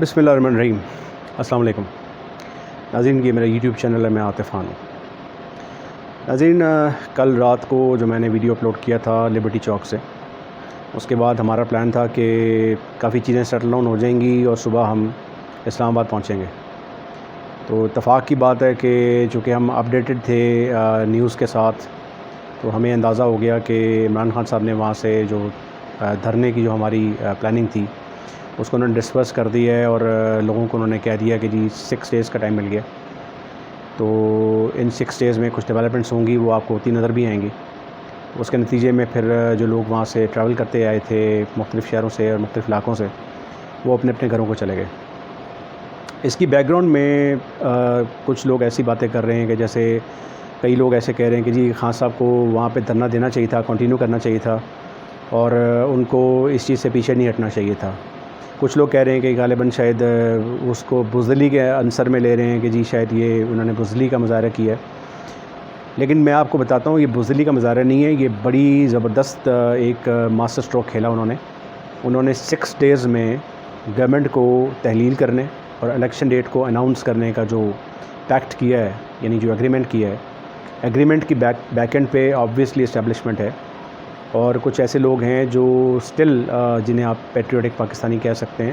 بسم اللہ الرحمن الرحیم۔ السلام علیکم ناظرین، یہ میرا یوٹیوب چینل ہے، میں عاطف خان ہوں۔ ناظرین، کل رات کو جو میں نے ویڈیو اپلوڈ کیا تھا لبرٹی چوک سے، اس کے بعد ہمارا پلان تھا کہ کافی چیزیں سیٹل ڈاؤن ہو جائیں گی اور صبح ہم اسلام آباد پہنچیں گے۔ تو اتفاق کی بات ہے کہ چونکہ ہم اپڈیٹڈ تھے نیوز کے ساتھ، تو ہمیں اندازہ ہو گیا کہ عمران خان صاحب نے وہاں سے جو دھرنے کی جو ہماری پلاننگ تھی اس کو انہوں نے ڈسپرس کر دی ہے، اور لوگوں کو انہوں نے کہہ دیا کہ جی 6 ڈیز کا ٹائم مل گیا۔ تو ان 6 ڈیز میں کچھ ڈیولپمنٹس ہوں گی، وہ آپ کو ہوتی نظر بھی آئیں گی۔ اس کے نتیجے میں پھر جو لوگ وہاں سے ٹریول کرتے آئے تھے مختلف شہروں سے اور مختلف علاقوں سے، وہ اپنے اپنے گھروں کو چلے گئے۔ اس کی بیک گراؤنڈ میں کچھ لوگ ایسی باتیں کر رہے ہیں کہ جیسے کئی لوگ ایسے کہہ رہے ہیں کہ جی خان صاحب کو وہاں پہ دھرنا دینا چاہیے تھا، کنٹینیو کرنا چاہیے تھا، اور ان کو اس چیز سے پیچھے نہیں ہٹنا چاہیے تھا۔ کچھ لوگ کہہ رہے ہیں کہ غالباً شاید اس کو بزدلی کے عنصر میں لے رہے ہیں کہ جی شاید یہ انہوں نے بزدلی کا مظاہرہ کیا ہے۔ لیکن میں آپ کو بتاتا ہوں، یہ بزدلی کا مظاہرہ نہیں ہے، یہ بڑی زبردست ایک ماسٹر اسٹروک کھیلا انہوں نے 6 ڈیز میں گورنمنٹ کو تحلیل کرنے اور الیکشن ڈیٹ کو اناؤنس کرنے کا جو پیکٹ کیا ہے، یعنی جو ایگریمنٹ کیا ہے، ایگریمنٹ کی بیک اینڈ پہ آبویسلی اسٹیبلشمنٹ ہے، اور کچھ ایسے لوگ ہیں جو سٹل جنہیں آپ پیٹریوٹک پاکستانی کہہ سکتے ہیں،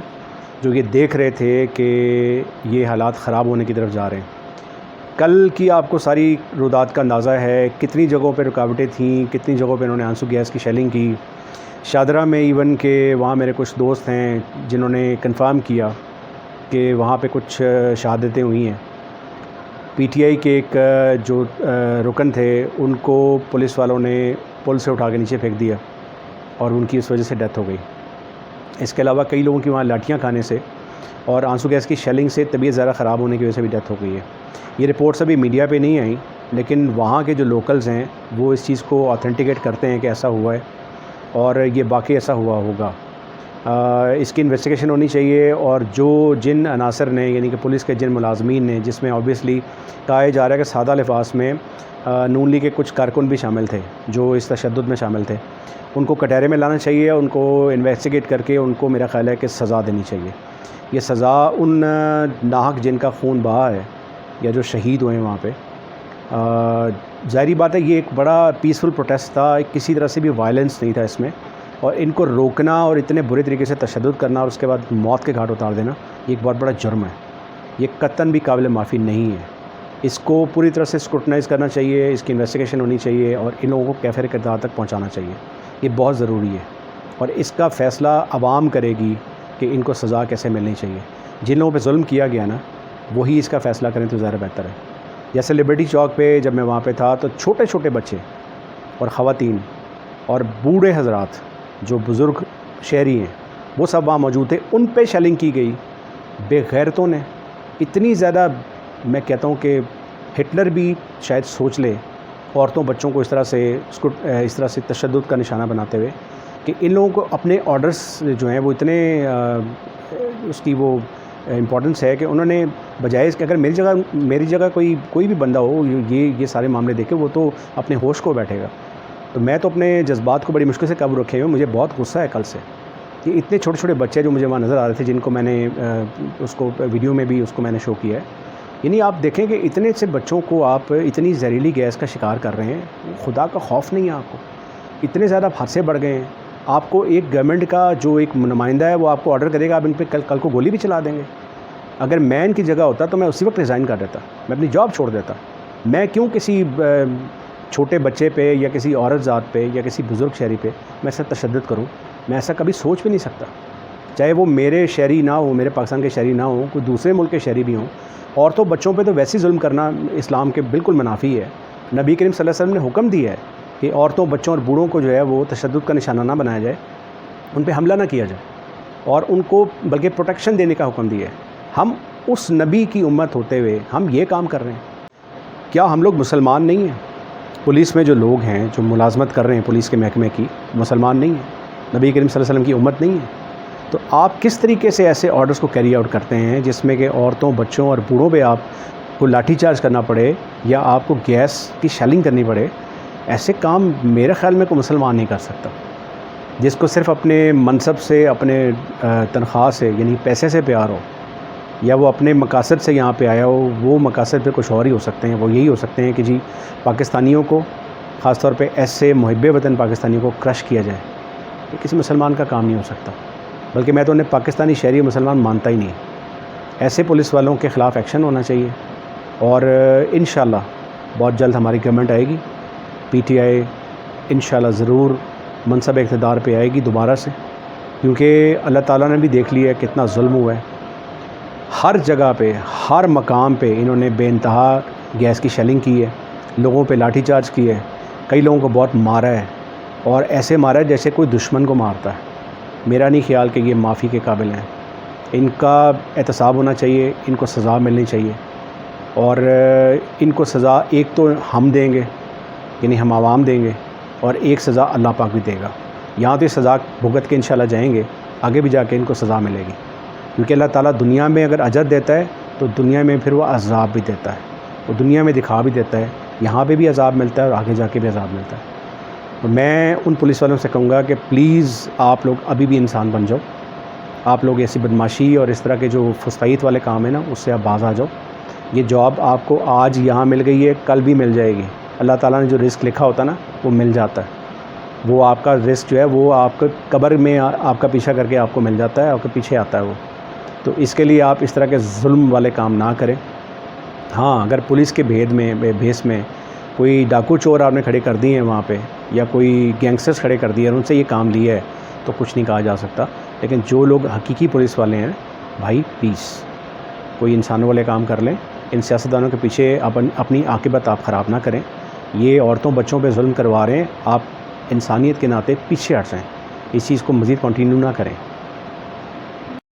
جو یہ دیکھ رہے تھے کہ یہ حالات خراب ہونے کی طرف جا رہے ہیں۔ کل کی آپ کو ساری رودات کا اندازہ ہے، کتنی جگہوں پہ رکاوٹیں تھیں، کتنی جگہوں پہ انہوں نے آنسو گیس کی شیلنگ کی۔ شادرہ میں ایون کہ وہاں میرے کچھ دوست ہیں جنہوں نے کنفرم کیا کہ وہاں پہ کچھ شہادتیں ہوئی ہیں۔ پی ٹی آئی کے ایک جو رکن تھے، ان کو پولیس والوں نے پل سے اٹھا کے نیچے پھینک دیا اور ان کی اس وجہ سے ڈیتھ ہو گئی۔ اس کے علاوہ کئی لوگوں کی وہاں لاٹھیاں کھانے سے اور آنسو گیس کی شیلنگ سے طبیعت ذرا خراب ہونے کی وجہ سے بھی ڈیتھ ہو گئی ہے۔ یہ رپورٹس ابھی میڈیا پہ نہیں آئیں، لیکن وہاں کے جو لوکلز ہیں وہ اس چیز کو آتھینٹیکیٹ کرتے ہیں کہ ایسا ہوا ہے اور یہ واقعی ایسا ہوا ہوگا۔ اس کی انویسٹیگیشن ہونی چاہیے، اور جن عناصر نے، یعنی کہ پولیس کے جن ملازمین نے، جس میں آبویسلی کہا جا رہا ہے کہ سادہ الفاظ میں نون لیگ کے کچھ کارکن بھی شامل تھے جو اس تشدد میں شامل تھے، ان کو کٹہرے میں لانا چاہیے، ان کو انویسٹیگیٹ کر کے ان کو میرا خیال ہے کہ سزا دینی چاہیے۔ یہ سزا ان ناحق جن کا خون بہا ہے یا جو شہید ہوئے ہیں وہاں پہ، ظاہری بات ہے یہ ایک بڑا پیسفل پروٹیسٹ تھا، کسی طرح سے بھی وائلنس نہیں تھا اس میں، اور ان کو روکنا اور اتنے برے طریقے سے تشدد کرنا اور اس کے بعد موت کے گھاٹ اتار دینا، یہ ایک بہت بڑا جرم ہے، یہ قطعاً بھی قابل معافی نہیں ہے۔ اس کو پوری طرح سے اسکروٹنائز کرنا چاہیے، اس کی انویسٹیگیشن ہونی چاہیے، اور ان لوگوں کو کیفر کردار تک پہنچانا چاہیے۔ یہ بہت ضروری ہے، اور اس کا فیصلہ عوام کرے گی کہ ان کو سزا کیسے ملنی چاہیے۔ جن لوگوں پہ ظلم کیا گیا نا، وہی اس کا فیصلہ کریں تو زیادہ بہتر ہے۔ جیسے لبرٹی چوک پہ جب میں وہاں پہ تھا تو چھوٹے چھوٹے بچے اور خواتین اور بوڑھے حضرات جو بزرگ شہری ہیں وہ سب وہاں موجود تھے، ان پہ شیلنگ کی گئی بے غیرتوں نے، اتنی زیادہ۔ میں کہتا ہوں کہ ہٹلر بھی شاید سوچ لے عورتوں بچوں کو اس طرح سے تشدد کا نشانہ بناتے ہوئے، کہ ان لوگوں کو اپنے آرڈرز جو ہیں وہ اتنے اس کی وہ امپورٹنس ہے کہ انہوں نے بجائے اس کہ اگر میری جگہ کوئی بھی بندہ ہو یہ سارے معاملے دیکھے، وہ تو اپنے ہوش کو بیٹھے گا۔ تو میں تو اپنے جذبات کو بڑی مشکل سے قابو رکھے ہوئے، مجھے بہت غصہ ہے کل سے کہ اتنے چھوٹے چھوٹے بچے جو مجھے وہاں نظر آ رہے تھے، جن کو میں نے اس کو ویڈیو میں بھی اس کو میں نے شو کیا ہے۔ یعنی آپ دیکھیں کہ اتنے سے بچوں کو آپ اتنی زہریلی گیس کا شکار کر رہے ہیں، خدا کا خوف نہیں ہے آپ کو؟ اتنے زیادہ حادثے بڑھ گئے ہیں، آپ کو ایک گورنمنٹ کا جو ایک نمائندہ ہے وہ آپ کو آرڈر کرے گا، آپ ان پہ کل کو گولی بھی چلا دیں گے۔ اگر میں ان کی جگہ ہوتا تو میں اسی وقت ریزائن کر دیتا، میں اپنی جاب چھوڑ دیتا۔ میں کیوں کسی چھوٹے بچے پہ یا کسی عورت ذات پہ یا کسی بزرگ شہری پہ میں ایسا تشدد کروں؟ میں ایسا کبھی سوچ بھی نہیں سکتا، چاہے وہ میرے شہری نہ ہوں، میرے پاکستان کے شہری نہ ہوں، کوئی دوسرے ملک کے شہری بھی ہوں۔ عورتوں بچوں پہ تو ویسے ظلم کرنا اسلام کے بالکل منافی ہے۔ نبی کریم صلی اللہ علیہ وسلم نے حکم دیا ہے کہ عورتوں بچوں اور بوڑھوں کو جو ہے وہ تشدد کا نشانہ نہ بنایا جائے، ان پہ حملہ نہ کیا جائے، اور ان کو بلکہ پروٹیکشن دینے کا حکم دیا ہے۔ ہم اس نبی کی امت ہوتے ہوئے ہم یہ کام کر رہے ہیں، کیا ہم لوگ مسلمان نہیں ہیں؟ پولیس میں جو لوگ ہیں جو ملازمت کر رہے ہیں پولیس کے محکمے کی، مسلمان نہیں ہیں؟ نبی کریم صلی اللہ علیہ وسلم کی امت نہیں ہے؟ تو آپ کس طریقے سے ایسے آرڈرز کو کیری آؤٹ کرتے ہیں جس میں کہ عورتوں بچوں اور بوڑھوں پہ آپ کو لاٹھی چارج کرنا پڑے یا آپ کو گیس کی شیلنگ کرنی پڑے؟ ایسے کام میرے خیال میں کوئی مسلمان نہیں کر سکتا، جس کو صرف اپنے منصب سے، اپنے تنخواہ سے، یعنی پیسے سے پیار ہو، یا وہ اپنے مقاصد سے یہاں پہ آیا ہو، وہ مقاصد پہ کچھ اور ہی ہو سکتے ہیں. وہ یہی ہو سکتے ہیں کہ جی پاکستانیوں کو، خاص طور پہ ایسے محب وطن پاکستانیوں کو کرش کیا جائے. یہ کسی مسلمان کا کام نہیں ہو سکتا، بلکہ میں تو انہیں پاکستانی شہری مسلمان مانتا ہی نہیں. ایسے پولیس والوں کے خلاف ایکشن ہونا چاہیے، اور انشاءاللہ بہت جلد ہماری گورنمنٹ آئے گی. پی ٹی آئی انشاءاللہ ضرور منصب اقتدار پہ آئے گی دوبارہ سے، کیونکہ اللہ تعالیٰ نے بھی دیکھ لیا ہے کتنا ظلم ہوا ہے. ہر جگہ پہ، ہر مقام پہ انہوں نے بے انتہا گیس کی شیلنگ کی ہے، لوگوں پہ لاٹھی چارج کی ہے، کئی لوگوں کو بہت مارا ہے، اور ایسے مارا ہے جیسے کوئی دشمن کو مارتا ہے. میرا نہیں خیال کہ یہ معافی کے قابل ہیں. ان کا احتساب ہونا چاہیے، ان کو سزا ملنی چاہیے، اور ان کو سزا ایک تو ہم دیں گے، یعنی ہم عوام دیں گے، اور ایک سزا اللہ پاک بھی دے گا. یہاں تو یہ سزا بھگت کے انشاءاللہ جائیں گے، آگے بھی جا کے ان کو سزا ملے گی. کیونکہ اللہ تعالیٰ دنیا میں اگر اجر دیتا ہے تو دنیا میں پھر وہ عذاب بھی دیتا ہے. وہ دنیا میں دکھا بھی دیتا ہے، یہاں پہ بھی عذاب ملتا ہے اور آگے جا کے بھی عذاب ملتا ہے. تو میں ان پولیس والوں سے کہوں گا کہ پلیز آپ لوگ ابھی بھی انسان بن جاؤ. آپ لوگ ایسی بدماشی اور اس طرح کے جو فسطائیت والے کام ہیں نا، اس سے آپ باز آ جاؤ. یہ جاب آپ کو آج یہاں مل گئی ہے، کل بھی مل جائے گی. اللہ تعالیٰ نے جو رزق لکھا ہوتا ہے نا، وہ مل جاتا ہے. وہ آپ کا رزق جو ہے وہ آپ کے قبر میں آپ کا پیچھا کر کے آپ کو مل جاتا ہے، آپ کے پیچھے آتا ہے وہ. تو اس کے لیے آپ اس طرح کے ظلم والے کام نہ کریں. ہاں، اگر پولیس کے بھیس میں کوئی ڈاکو چور آپ نے کھڑے کر دیے ہیں وہاں پہ، یا کوئی گینگسٹرز کھڑے کر دیے ہیں اور ان سے یہ کام لیا ہے، تو کچھ نہیں کہا جا سکتا. لیکن جو لوگ حقیقی پولیس والے ہیں بھائی، پلیز کوئی انسانوں والے کام کر لیں. ان سیاستدانوں کے پیچھے اپنی عاقبت آپ خراب نہ کریں. یہ عورتوں بچوں پہ ظلم کروا رہے ہیں، آپ انسانیت کے ناطے پیچھے ہٹ جائیں، اس چیز کو مزید کنٹینیو نہ کریں.